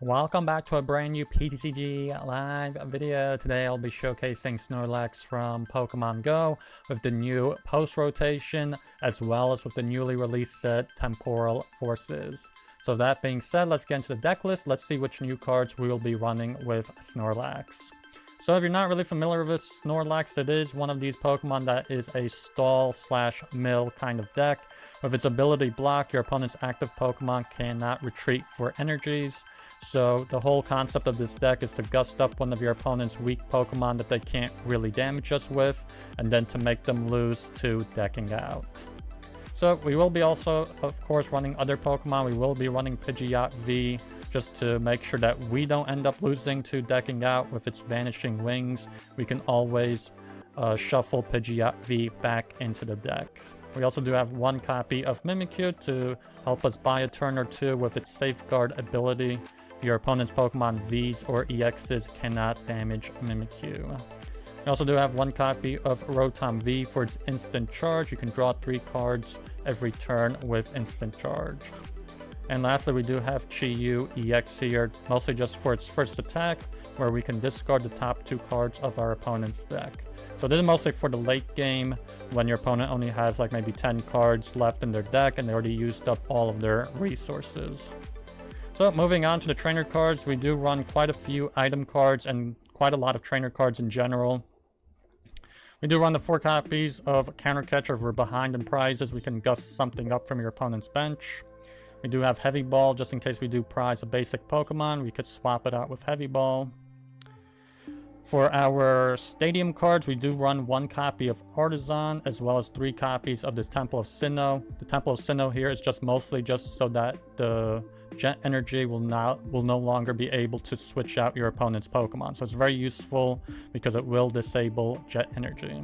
Welcome back to a brand new PTCG live video. Today I'll be showcasing Snorlax from Pokemon Go with the new post-rotation as well as with the newly released set Temporal Forces. So that being said, let's get into the deck list. Let's see which new cards we will be running with Snorlax. So if you're not really familiar with Snorlax, it is one of these Pokemon that is a stall/mill kind of deck. With its ability block, your opponent's active Pokemon cannot retreat for energies. So the whole concept of this deck is to gust up one of your opponent's weak Pokemon that they can't really damage us with, and then to make them lose to decking out. So we will be also, of course, running other Pokemon. We will be running Pidgeot V just to make sure that we don't end up losing to decking out with its Vanishing Wings. We can always shuffle Pidgeot V back into the deck. We also do have one copy of Mimikyu to help us buy a turn or two with its Safeguard ability. Your opponent's Pokemon Vs or EXs cannot damage Mimikyu. We also do have one copy of Rotom V for its instant charge. You can draw 3 cards every turn with instant charge. And lastly, we do have Chi-Yu EX here, mostly just for its first attack, where we can discard the top 2 cards of our opponent's deck. So this is mostly for the late game, when your opponent only has like maybe 10 cards left in their deck and they already used up all of their resources. So moving on to the trainer cards, we do run quite a few item cards and quite a lot of trainer cards in general. We do run the 4 copies of Counter Catcher. If we're behind in prizes, we can gust something up from your opponent's bench. We do have Heavy Ball, just in case we do prize a basic Pokemon, we could swap it out with Heavy Ball. For our Stadium cards, we do run 1 copy of Artazon, as well as 3 copies of this Temple of Sinnoh. The Temple of Sinnoh here is just mostly just so that the Jet Energy will no longer be able to switch out your opponent's Pokemon. So it's very useful because it will disable Jet Energy.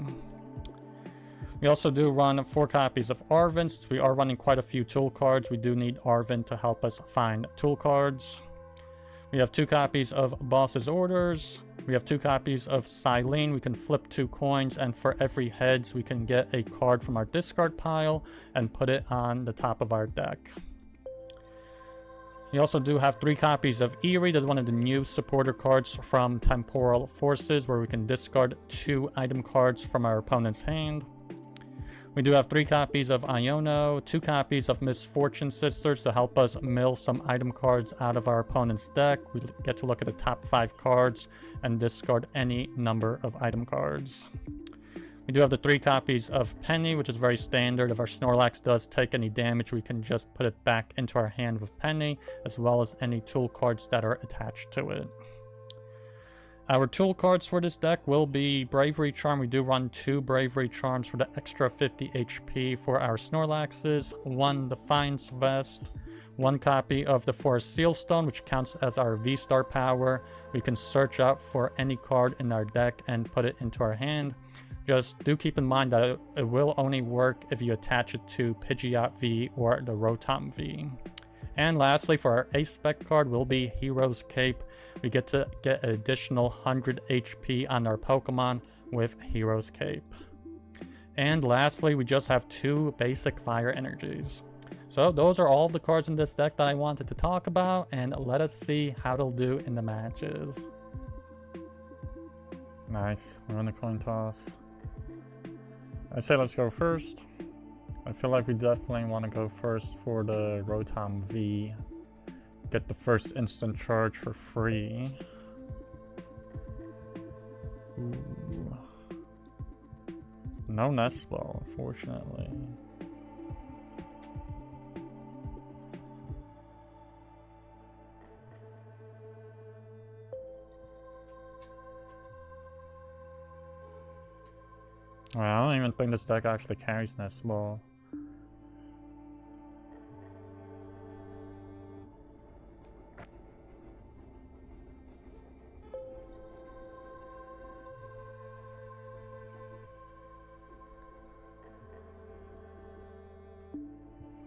We also do run 4 copies of Arven. Since we are running quite a few tool cards, we do need Arven to help us find tool cards. We have 2 copies of Boss's Orders. We have 2 copies of Silene. We can flip 2 coins, and for every heads, we can get a card from our discard pile and put it on the top of our deck. We also do have 3 copies of Eri. That's one of the new supporter cards from Temporal Forces, where we can discard 2 item cards from our opponent's hand. We do have 3 copies of Iono, 2 copies of Misfortune Sisters to help us mill some item cards out of our opponent's deck. We get to look at the top 5 cards and discard any number of item cards. We do have the 3 copies of Penny, which is very standard. If our Snorlax does take any damage, we can just put it back into our hand with Penny, as well as any tool cards that are attached to it. Our tool cards for this deck will be Bravery Charm. We do run 2 Bravery Charms for the extra 50 HP for our Snorlaxes, 1 Defiance Vest, 1 copy of the Forest Seal Stone, which counts as our VSTAR power. We can search out for any card in our deck and put it into our hand. Just do keep in mind that it will only work if you attach it to Pidgeot V or the Rotom V. And lastly, for our Ace Spec card will be Hero's Cape. We get to get an additional 100 HP on our Pokemon with Hero's Cape. And lastly, we just have 2 basic Fire Energies. So those are all of the cards in this deck that I wanted to talk about, and let us see how it'll do in the matches. Nice, we're on the coin toss. I say let's go first. I feel like we definitely want to go first for the Rotom V. Get the first instant charge for free. Ooh. No Nest Ball, unfortunately. Well, I don't even think this deck actually carries Nest Ball.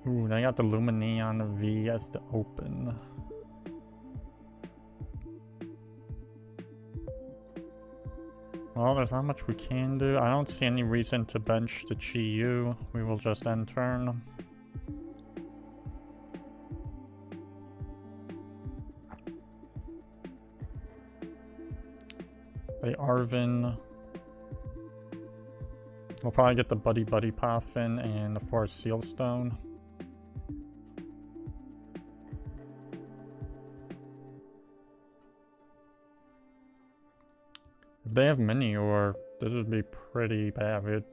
Ooh, they got the Lumineon on the V as the open. Well, there's not much we can do. I don't see any reason to bench the Chi-Yu. We will just end turn. The Arven. We'll probably get the Buddy PAF in and the Forest Seal Stone. If they have Mini, or this would be pretty bad. We'd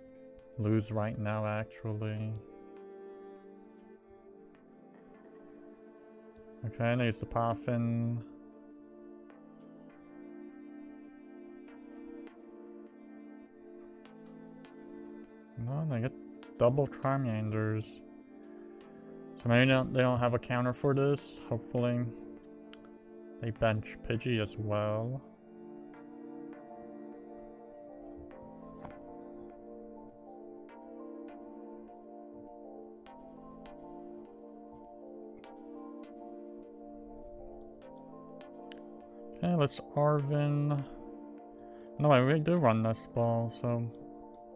lose right now, actually. Okay, needs the PAF in. No, they get double Charmanders. So maybe they don't have a counter for this. Hopefully they bench Pidgey as well. Okay, let's Arven. No, wait, we do run Nest Ball, so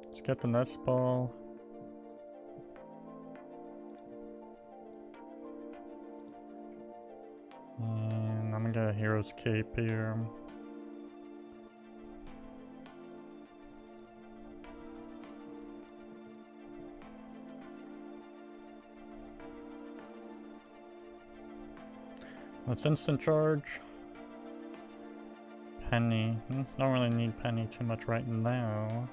let's get the Nest Ball. And I'm gonna get a Hero's Cape here. Let's instant charge. Penny. Don't really need Penny too much right now.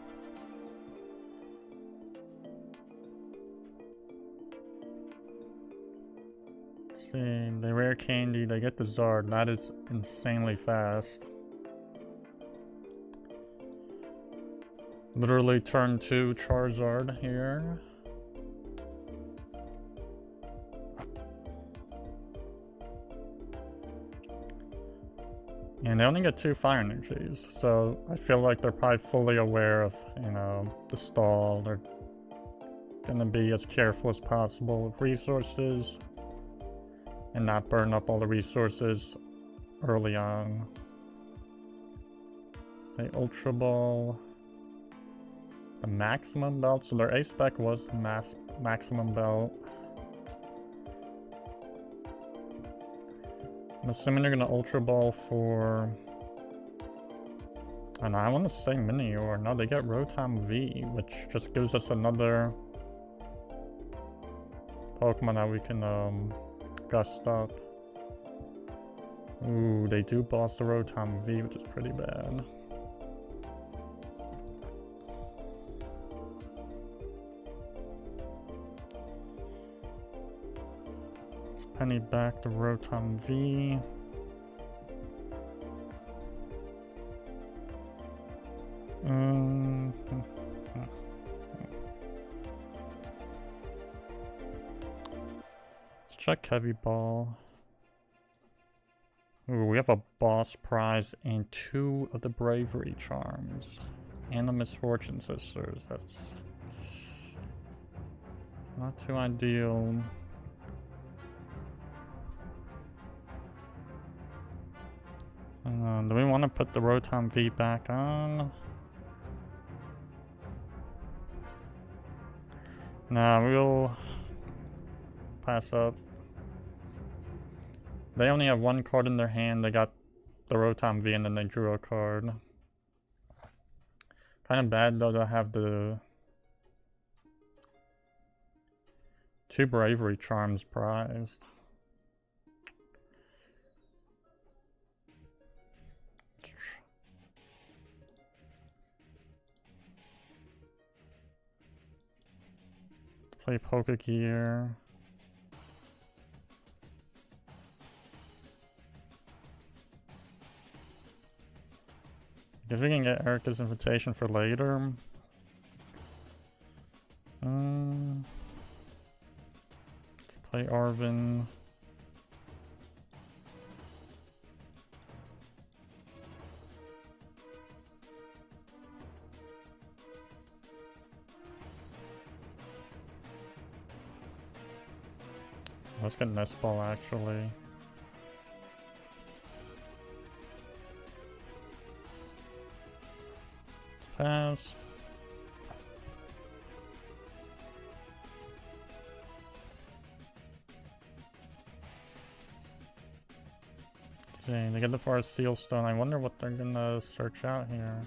Let's see, the rare candy, they get the Zard. That is insanely fast. Literally turn 2 Charizard here. And they only get 2 fire energies, so I feel like they're probably fully aware of, you know, the stall. They're gonna be as careful as possible with resources and not burn up all the resources early on. They Ultra Ball the maximum belt, so their ace spec was maximum belt. I'm assuming they're gonna Ultra Ball for... I don't know, I want to say Mini, or no, they get Rotom V, which just gives us another Pokemon that we can gust up. Ooh, they do boss the Rotom V, which is pretty bad. Let's Penny back to Rotom V. Let's check Heavy Ball. Ooh, we have a boss prize and 2 of the Bravery Charms. And the Misfortune Sisters. That's not too ideal. Do we want to put the Rotom V back on? Nah, we'll pass up. They only have 1 card in their hand. They got the Rotom V and then they drew a card. Kind of bad though to have the 2 Bravery Charms prized. Play Pokegear. Guess we can get Erika's invitation for later. Let's play Arven. Let's get Nest Ball actually. Pass. see, they get the Forest Seal Stone. I wonder what they're gonna search out here.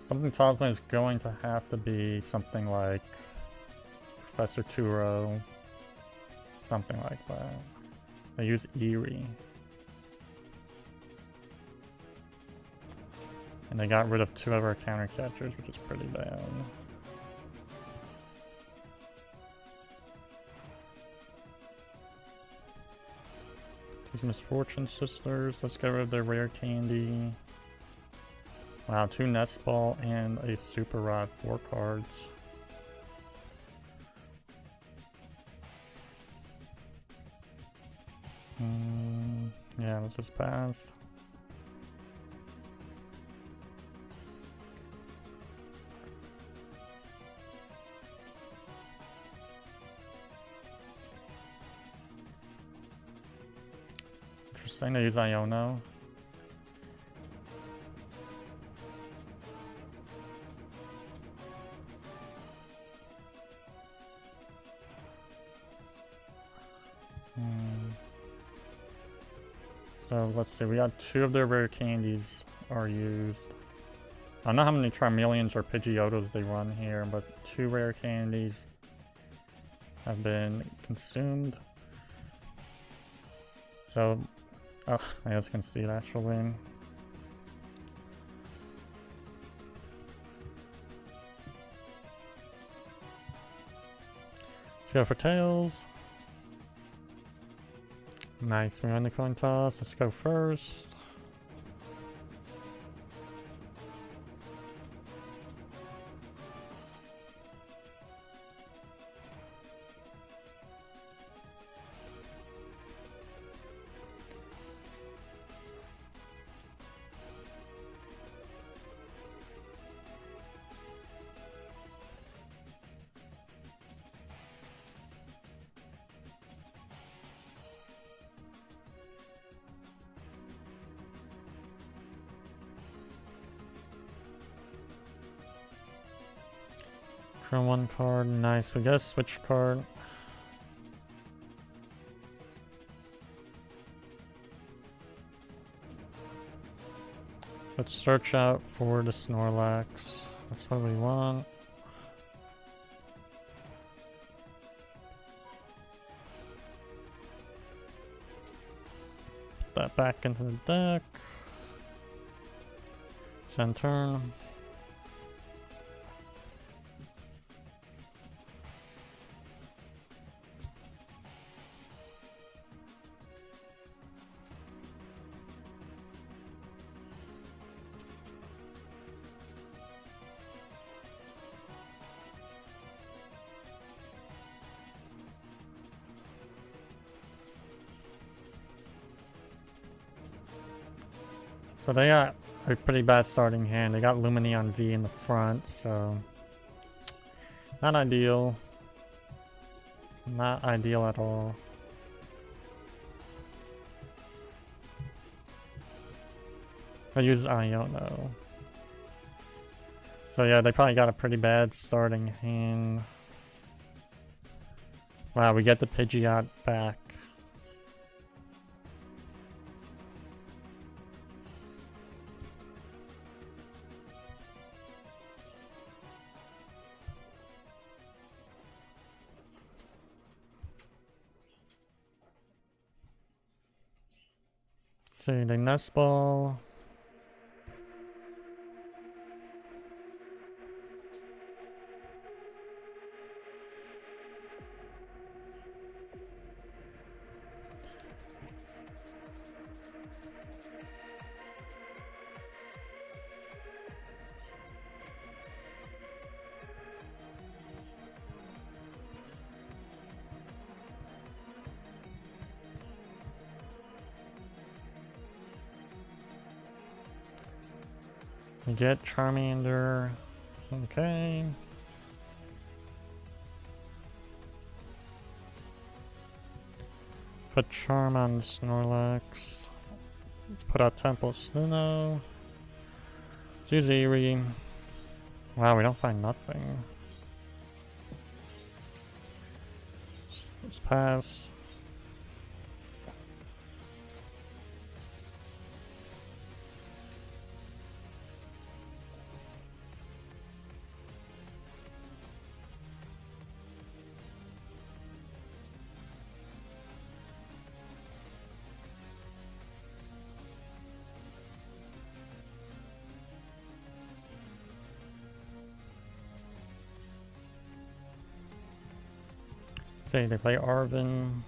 Something tells me it's going to have to be something like Professor Turo. Something like that. They use Eri. And they got rid of 2 of our counter catchers, which is pretty bad. These Misfortune Sisters, let's get rid of their rare candy. Wow, 2 Nest Ball and a Super Rod, 4 cards. Yeah, let's just pass. Interesting, they use Iono. So let's see, we got 2 of their rare candies are used. I don't know how many Charmeleons or Pidgeotos they run here, but 2 rare candies have been consumed. So, oh, I guess you can see it actually. Let's go for Tails. Nice, we won the coin toss. Let's go first. Draw 1 card, nice. We got a switch card. Let's search out for the Snorlax. That's what we want. Put that back into the deck. End turn. So they got a pretty bad starting hand. They got Lumineon V in the front, so not ideal. Not ideal at all. I use Iono. So yeah, they probably got a pretty bad starting hand. Wow, we get the Pidgeot back. See, the Nest Ball. We get Charmander. Okay. Put Charm on Snorlax. Let's put out Temple of Sinnoh. Let's use Eri. Wow, we don't find nothing. Let's pass. Okay, they play Arven.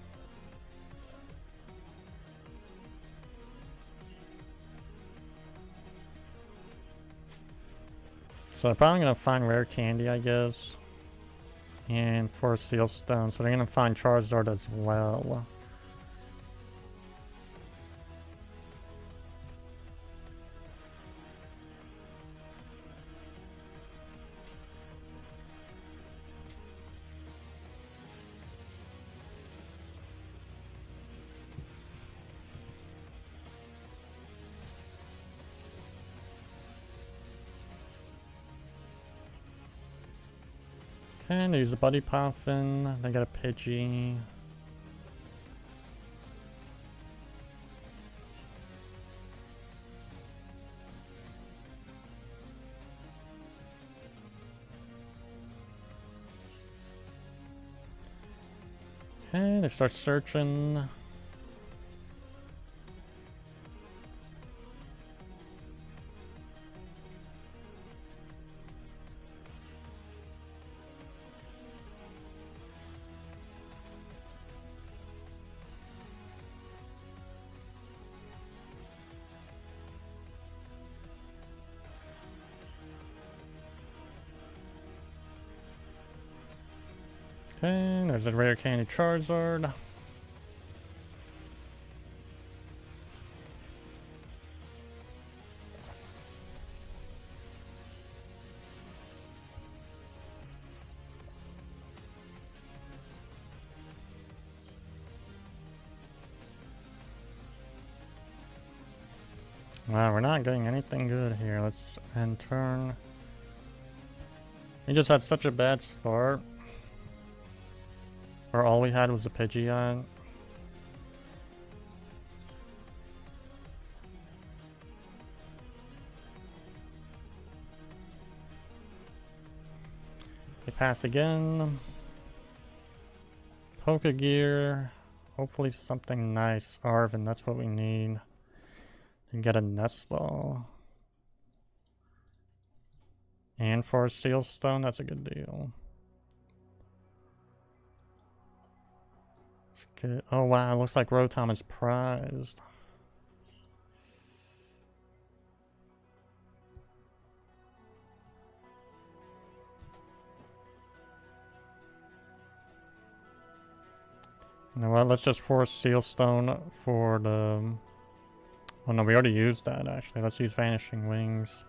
So they're probably gonna find rare candy, I guess. And for Seal Stone, so they're gonna find Charizard as well. And they use a Buddy Puffin. They got a Pidgey. Okay, they start searching. Okay, there's a rare candy Charizard. Wow, we're not getting anything good here. Let's end turn. We just had such a bad start. Or all we had was a Pidgeot. They pass again. Pokegear. Hopefully something nice. Arven, that's what we need. And get a Nest Ball. And for a Seal Stone, that's a good deal. It's good. Oh wow, it looks like Rotom is prized. You know what, let's just force Seal Stone for the... Oh no, we already used that actually. Let's use Vanishing Wings.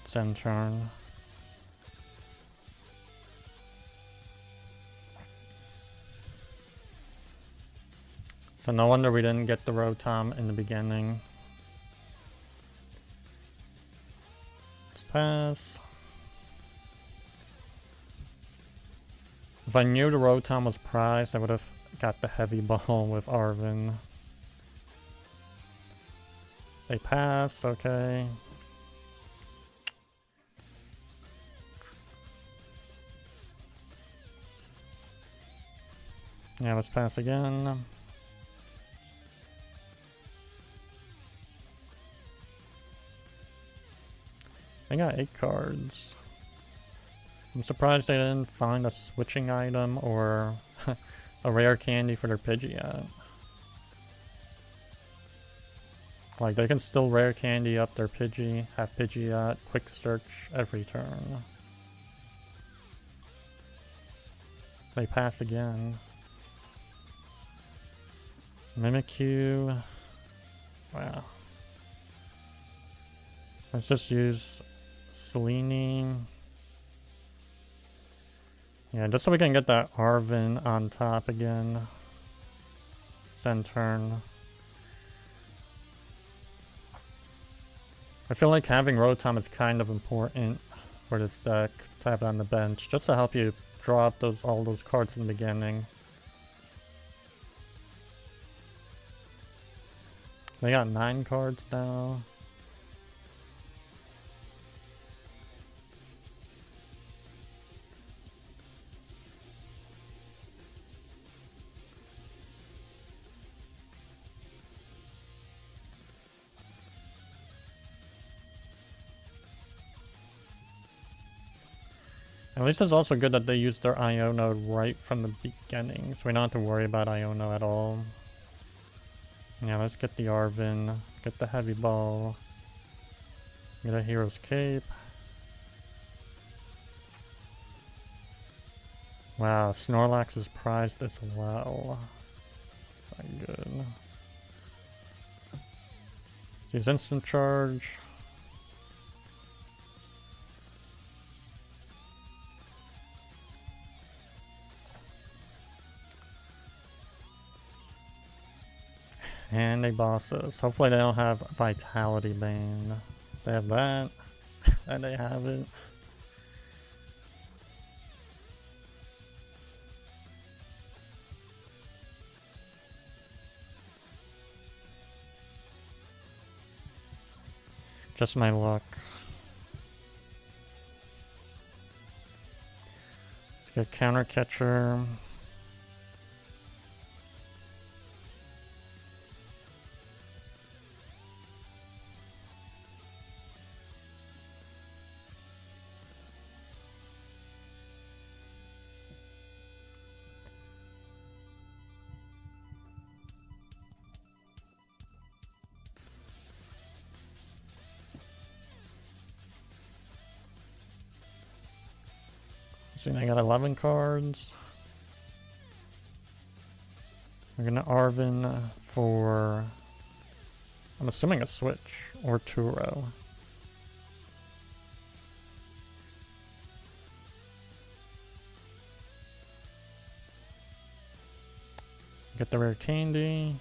It's end turn. So no wonder we didn't get the Rotom in the beginning. Let's pass. If I knew the Rotom was prized, I would have got the heavy ball with Arven. They pass, okay. Yeah, let's pass again. They got 8 cards. I'm surprised they didn't find a switching item or a rare candy for their Pidgeot. Like, they can still rare candy up their Pidgey, have Pidgeot, quick search every turn. They pass again. Mimikyu. Wow. Let's just use Selene. Yeah, just so we can get that Arven on top again. End turn. I feel like having Rotom is kind of important for this deck to have it on the bench, just to help you draw up all those cards in the beginning. They got 9 cards now. At least it's also good that they used their Iono right from the beginning, so we don't have to worry about Iono at all. Yeah, let's get the Arven, get the Heavy Ball, get a Hero's Cape. Wow, Snorlax is prized as well. It's not good. Let's use Instant Charge. And they bosses. Hopefully they don't have Vitality Bane. They have that. And they have it. Just my luck. Let's get Counter Catcher. See, I got 11 cards. We're gonna Arven for, I'm assuming a Switch or Turo. Get the rare candy.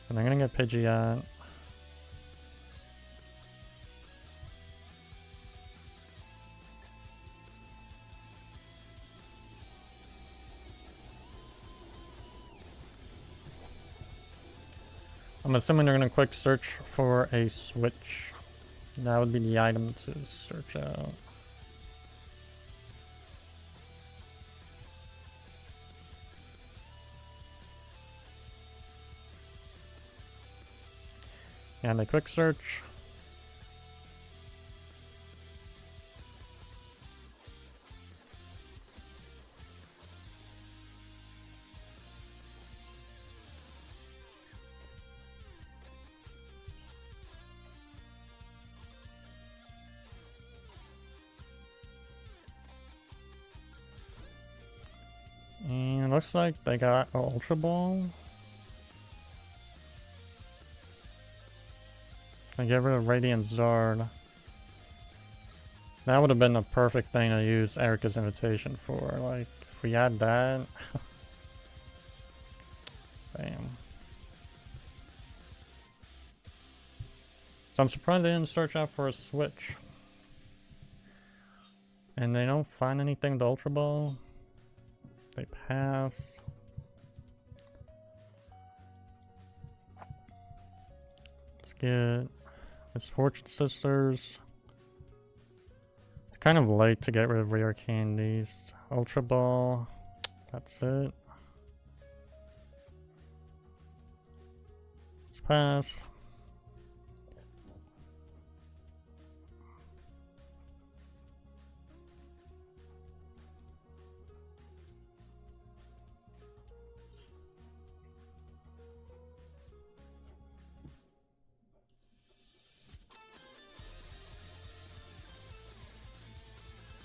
And I'm gonna get Pidgeot. I'm assuming they're gonna quick search for a Switch. That would be the item to search out. And they quick search. And it looks like they got an Ultra Ball. I get rid of Radiant Zard. That would have been the perfect thing to use Erika's invitation for. Like, if we had that. Bam. So I'm surprised they didn't search out for a Switch. And they don't find anything with the Ultra Ball. They pass. Let's get Misfortune Sisters. It's kind of late to get rid of rare candies. Ultra Ball. That's it. Let's pass.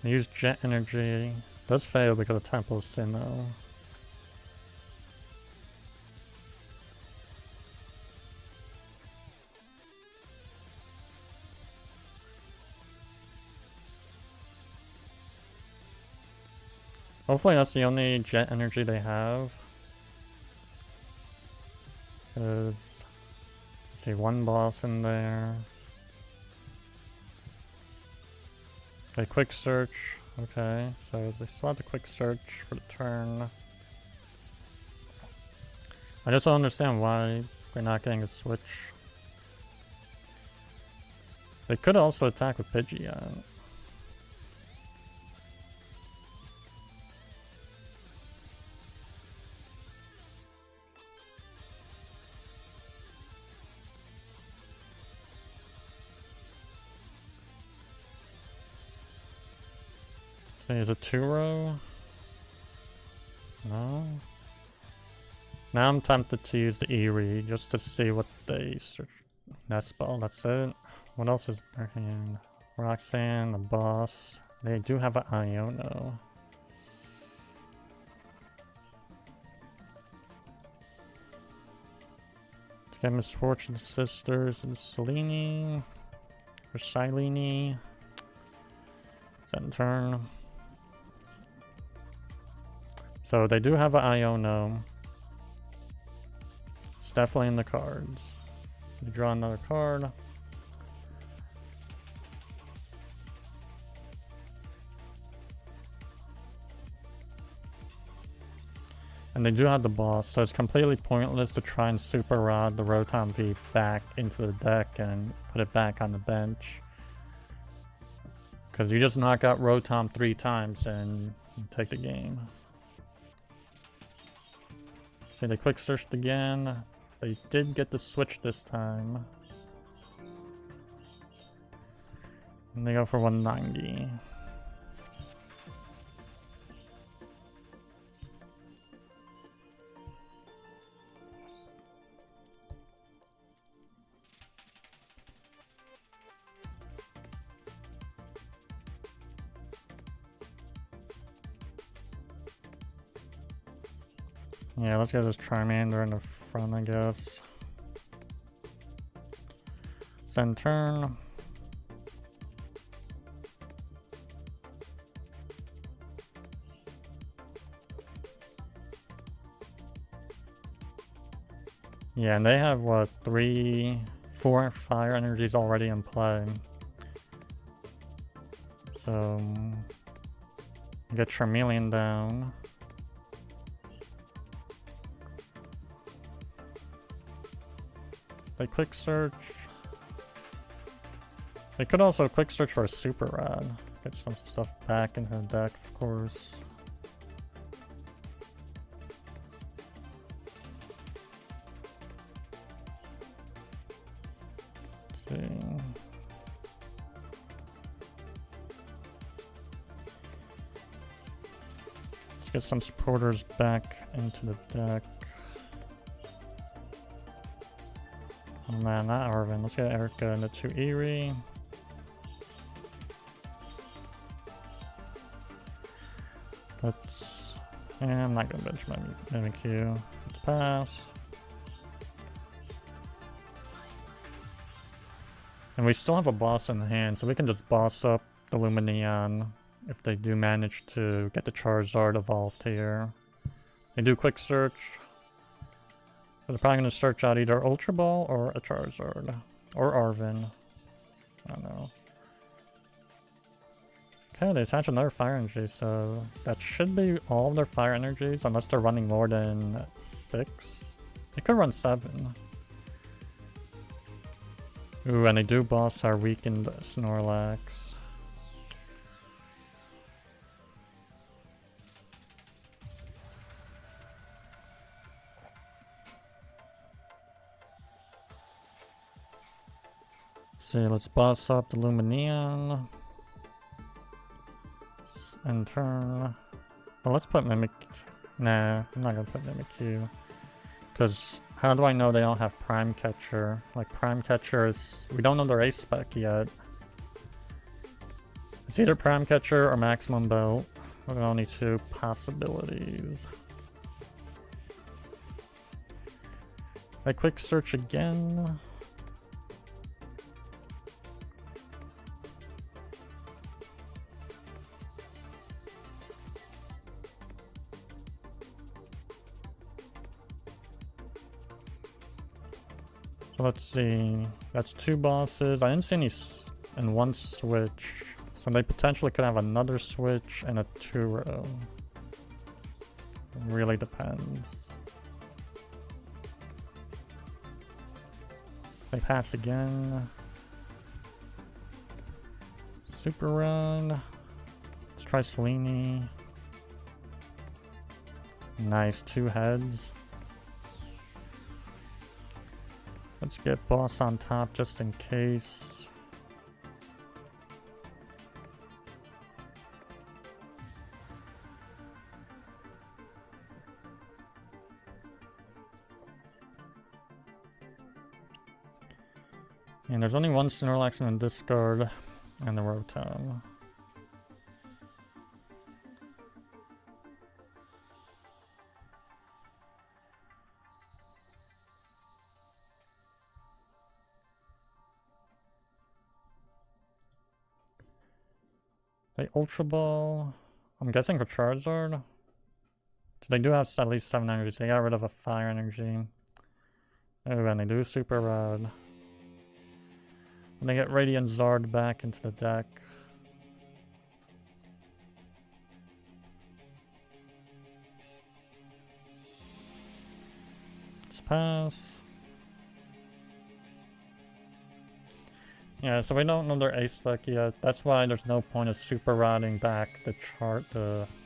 Use Jet Energy. Does fail because of Temple of Sinnoh. Hopefully that's the only Jet Energy they have. Because, let's see, one boss in there. Okay, quick search. Okay, so they still have the quick search for the turn. I just don't understand why we're not getting a Switch. They could also attack with Pidgeot. See, is it 2-row? No. Now I'm tempted to use the Eri just to see what they search. Nest Ball, that's it. What else is in their hand? Roxanne, the boss. They do have an Iono. Let's get Misfortune Sisters and Selene. Or Silene. Second turn. So they do have an Iono. It's definitely in the cards. You draw another card. And they do have the boss, so it's completely pointless to try and super rod the Rotom V back into the deck and put it back on the bench. Because you just knock out Rotom 3 times and you take the game. See, they quick searched again. They did get the switch this time. And they go for 190. Yeah, let's get this Charmander in the front, I guess. Send turn. Yeah, and they have what, 4 fire energies already in play. So you get Charmeleon down. They quick search. They could also quick search for a super rad. Get some stuff back into the deck, of course. Let's see. Let's get some supporters back into the deck. Oh man, not Arven. Let's get Erika into 2 Eri. Let's... Yeah, I'm not gonna bench my Mimikyu. Let's pass. And we still have a boss in hand, so we can just boss up the Lumineon if they do manage to get the Charizard evolved here. They do quick search. They're probably going to search out either Ultra Ball or a Charizard. Or Arven. I don't know. Okay, they attach another fire energy, so that should be all of their fire energies, unless they're running more than 6. They could run 7. Ooh, and they do boss our weakened Snorlax. See, let's boss up the Lumineon. And turn. Well, let's put Mimic. Nah, I'm not gonna put Mimikyu. Because how do I know they don't have Prime Catcher? Like, Prime Catcher is. We don't know their ace spec yet. It's either Prime Catcher or Maximum Belt. There are only 2 possibilities. I quick search again. Let's see, that's 2 bosses. I didn't see any in 1 switch, so they potentially could have another switch and a 2-row. It really depends. They pass again. Super run. Let's try Selene. Nice, 2 heads. Let's get boss on top just in case. And there's only one Snorlax in the discard and the Rotom. The Ultra Ball, I'm guessing for Charizard. They do have at least 7 energies. They got rid of a fire energy. Oh, and they do Super Rod. And they get Radiant Zard back into the deck. Just pass. Yeah, so we don't know their ace spec yet. That's why there's no point of super rodding back the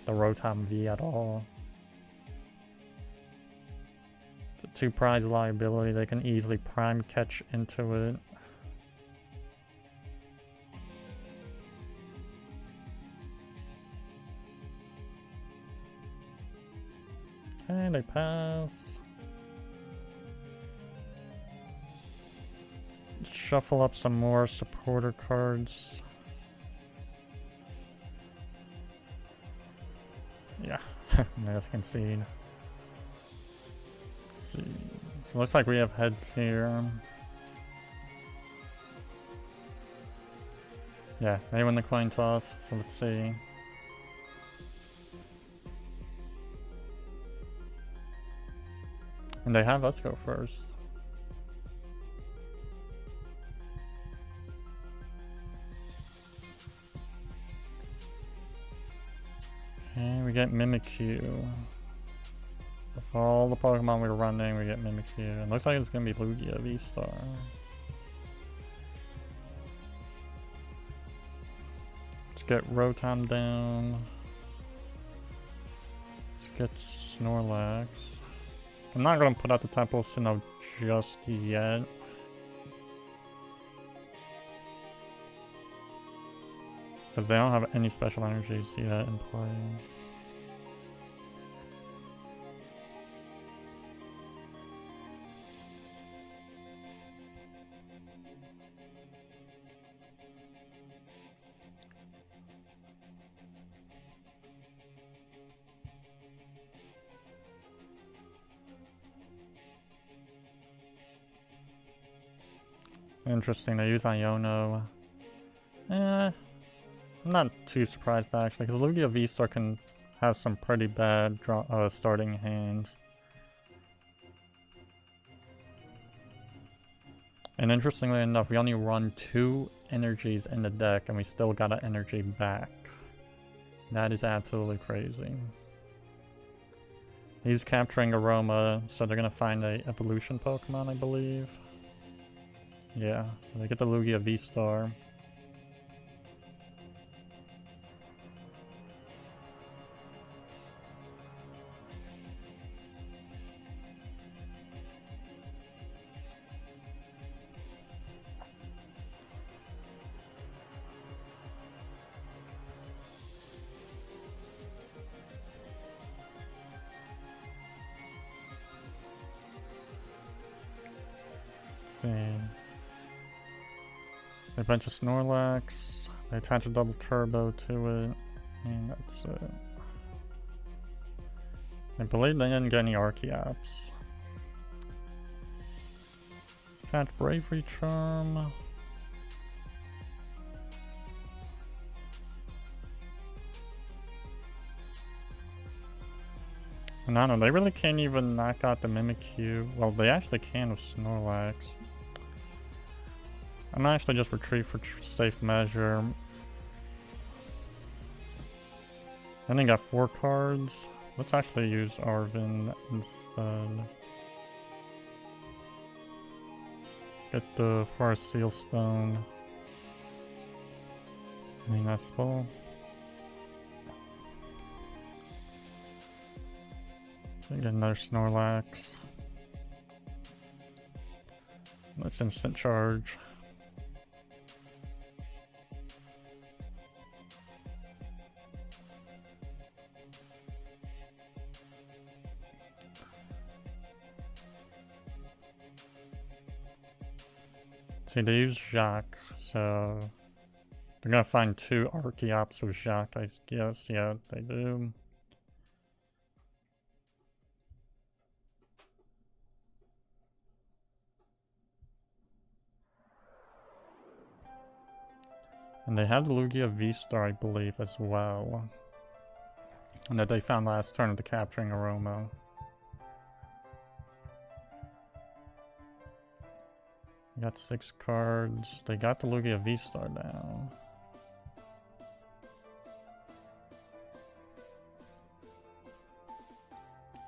Rotom V at all. It's a 2 prize liability. They can easily prime catch into it. Okay, they pass. Shuffle up some more supporter cards. Yeah, let's concede. Let's see. So it looks like we have heads here. Yeah, they win the coin toss, so let's see. And they have us go first. Okay, we get Mimikyu. With all the Pokemon we're running, we get Mimikyu. It looks like it's gonna be Lugia VSTAR. Let's get Rotom down. Let's get Snorlax. I'm not gonna put out the Temple of Sinnoh just yet. Because they don't have any special energies yet in play. Interesting, they use Iono. I'm not too surprised actually, because Lugia VSTAR can have some pretty bad starting hands. And interestingly enough, we only run 2 energies in the deck and we still got an energy back. That is absolutely crazy. He's capturing Aroma, so they're gonna find a evolution Pokemon, I believe. Yeah, so they get the Lugia VSTAR. A bunch of Snorlax, they attach a double turbo to it, and that's it. I believe they didn't get any Archeops. Attach Bravery Charm. And I don't know, they really can't even knock out the Mimikyu. Well, they actually can with Snorlax. I'm actually just retreat for safe measure. Then they got 4 cards. Let's actually use Arven instead. Get the Forest Seal Stone. I mean, that's full. Get another Snorlax. Let's instant charge. See, they use Jacques, so they're gonna find 2 Archeops with Jacques, I guess. Yeah, they do. And they have the Lugia V-STAR, I believe, as well. And that they found last turn of the Capturing Aroma. They got 6 cards. They got the Lugia V-STAR now.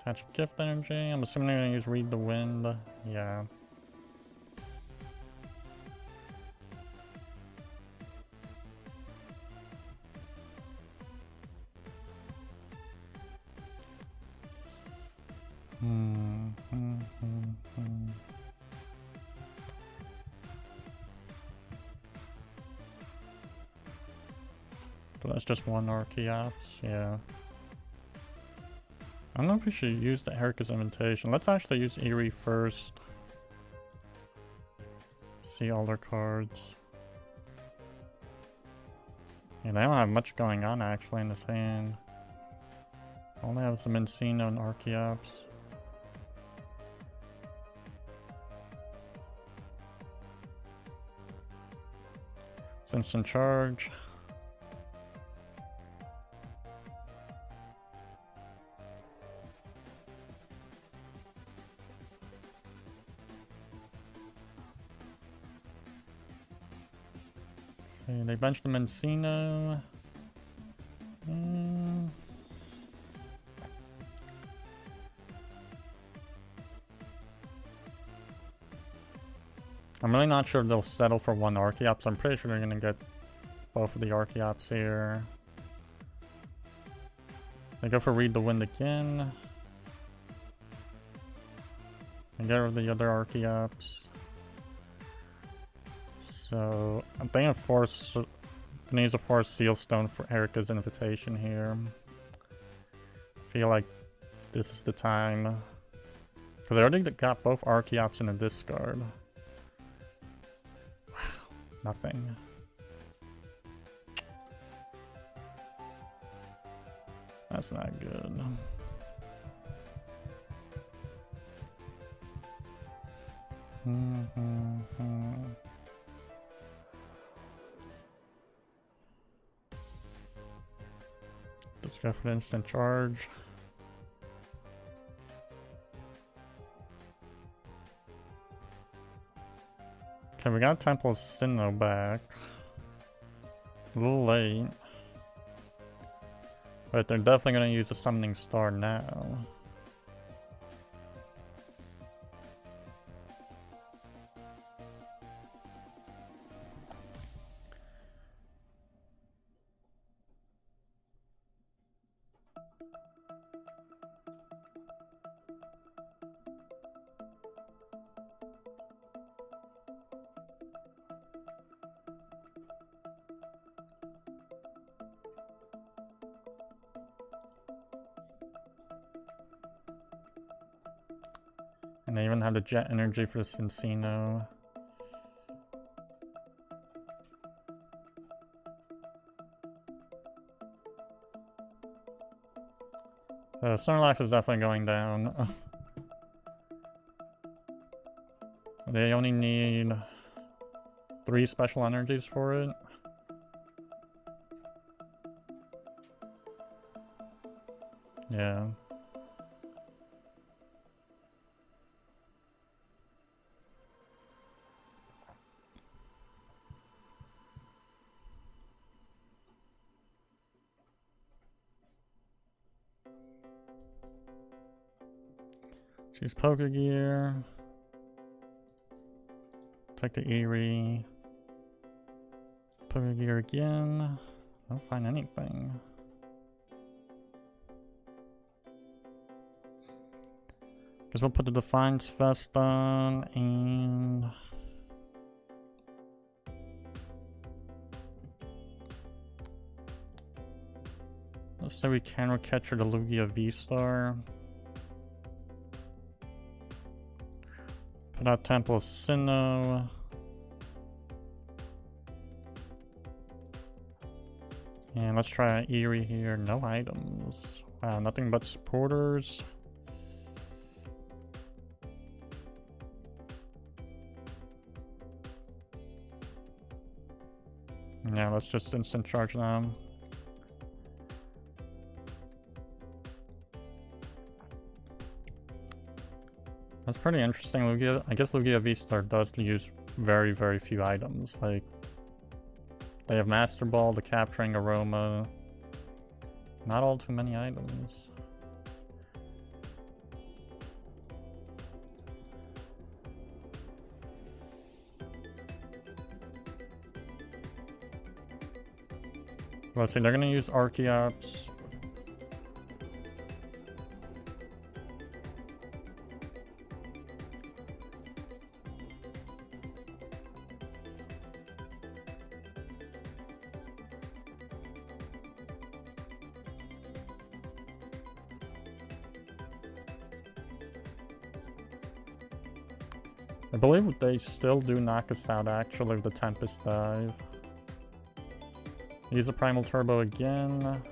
Attach Gift Energy. I'm assuming they're gonna use Read the Wind. Yeah. So that's just 1 Archeops, yeah. I don't know if we should use the Erika's Invitation. Let's actually use Eri first. See all their cards. Yeah, they don't have much going on actually in this hand. Only have some Sinnoh and Archeops. It's instant charge. Okay, they benched them in Sinnoh. I'm really not sure if they'll settle for 1 Archeops. I'm pretty sure they're gonna get both of the Archeops here. They go for Read the Wind again. And get rid of the other Archeops. So I'm thinking gonna use a Force Seal Stone for Erika's Invitation here. Feel like this is the time. Because I already got both Archeops in the discard. Wow, nothing. That's not good. Just go for the instant charge. Okay, we got Temple of Sinnoh back. A little late. But they're definitely going to use a Summoning Star now. And they even have the Jet Energy for Sinnoh. Snorlax is definitely going down. They only need 3 special energies for it. Yeah. Choose Pokegear. Take the Eri. Pokegear again. I don't find anything. Guess we'll put the Defiance Vest on and let's say we can catch her the Lugia V-STAR. Put out Temple of Sinnoh. And let's try Eri here. No items. Wow, nothing but supporters. Yeah, let's just instant charge them. That's pretty interesting. Lugia, I guess Lugia VSTAR does use very, very few items. Like, they have Master Ball, the Capturing Aroma. Not all too many items. Let's see, they're gonna use Archeops. I believe they still do knock us out actually with the Tempest Dive. Use a Primal Turbo again.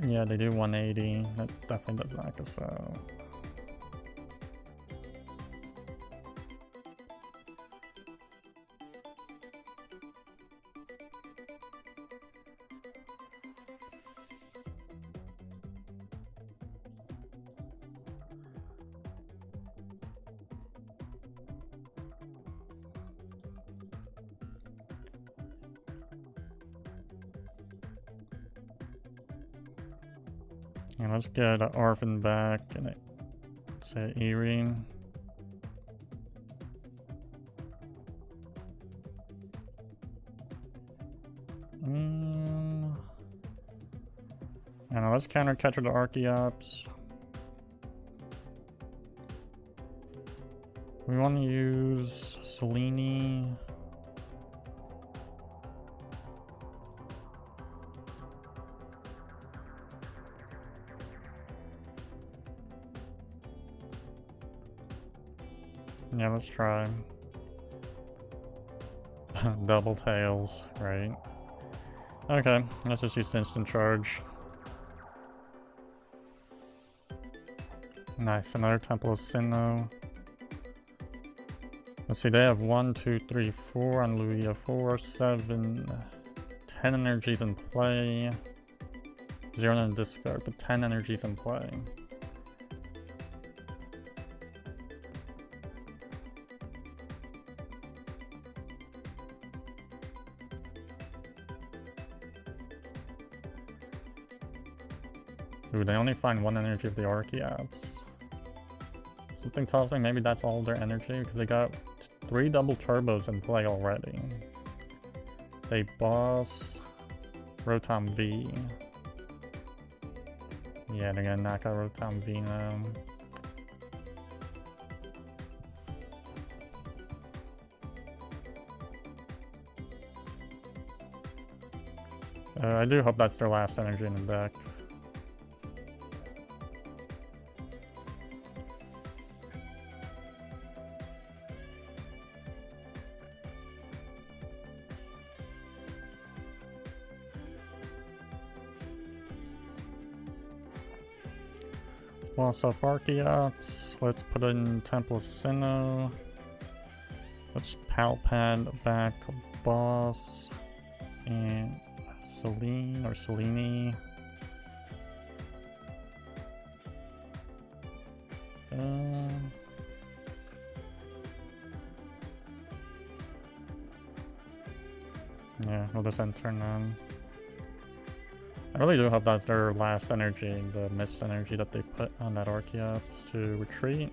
Yeah, they do 180. That definitely does knock us out. And let's get Arven back and say Eri. And let's counter catch with the Archeops. We want to use Selene. Yeah, let's try. Double tails, right? Okay, let's just use instant charge. Nice, another Temple of Sinnoh. Let's see, they have 1, 2, 3, 4 on Lugia, 4, 7, 10 energies in play. 0 in discard, but 10 energies in play. Ooh, they only find 1 energy of the Archeops. Something tells me maybe that's all their energy, because they got 3 double turbos in play already. They boss Rotom V. Yeah, they're gonna knock out Rotom V now. I do hope that's their last energy in the deck. Boss up Archeops. Let's put in Temple of Sinnoh. Let's Palpad back boss. And Selene or Selene. Yeah, we'll just enter none. I really do hope that's their last energy, the mist energy that they put on that Archeops to retreat.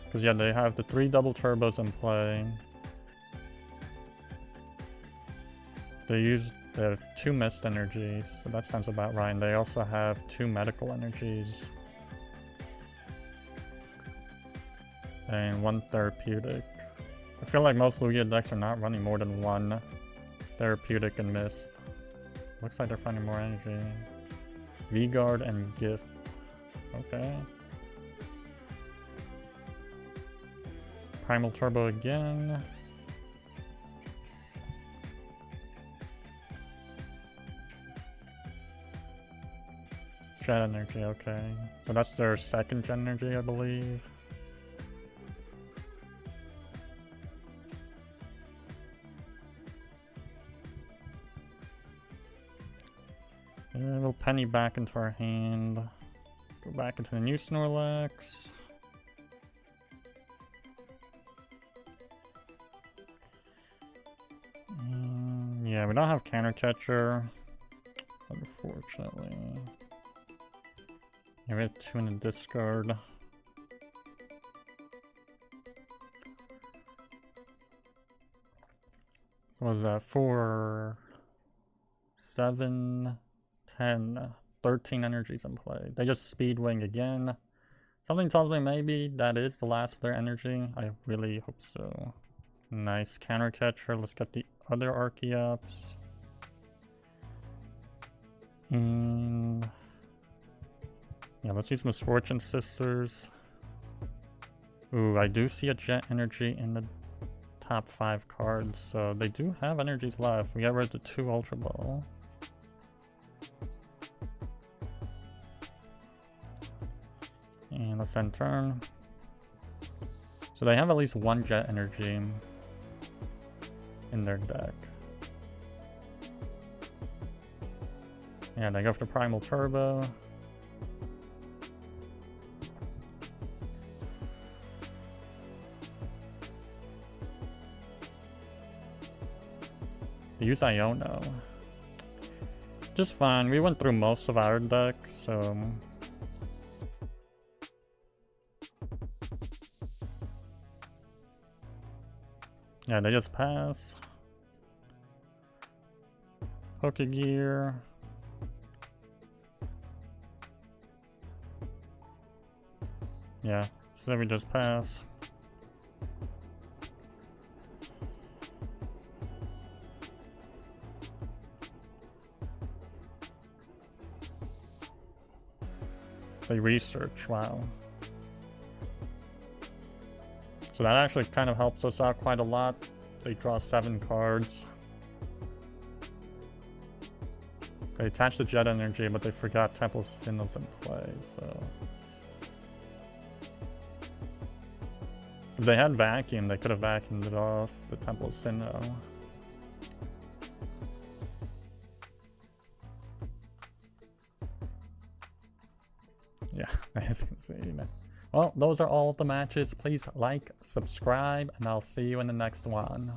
Because yeah, they have the 3 double turbos in play. They have 2 mist energies, so that sounds about right. And they also have 2 medical energies. And 1 therapeutic. I feel like most Lugia decks are not running more than 1 therapeutic and mist. Looks like they're finding more energy. V-Guard and Gift. Okay. Primal Turbo again. Jet Energy, okay. So that's their second Jet Energy, I believe. Yeah, we'll Penny back into our hand. Go back into the new Snorlax. Yeah, we don't have Counter Catcher, unfortunately. Yeah, we have 2 in the discard. What was that? 4, 7, 10, 13 energies in play. They just Speedwing again. Something tells me maybe that is the last of their energy. I really hope so. Nice Counter Catcher. Let's get the other Archeops. And yeah, let's use Misfortune Sisters. Ooh, I do see a Jet Energy in the top 5 cards, so they do have energies left. We got rid of the 2 Ultra Ball. And let's end turn. So they have at least 1 Jet Energy in their deck. Yeah, they go for the Primal Turbo. They use Iono. Just fine. We went through most of our deck, so... yeah, they just pass. Pokegear. Yeah, so we just pass. They research, wow. So that actually kind of helps us out quite a lot. They draw 7 cards. They attached the Jet Energy, but they forgot Temple of Sinnoh's in play, so... if they had Vacuum, they could have vacuumed it off the Temple of Sinnoh. Yeah, as you can see. Well, those are all of the matches. Please like, subscribe, and I'll see you in the next one.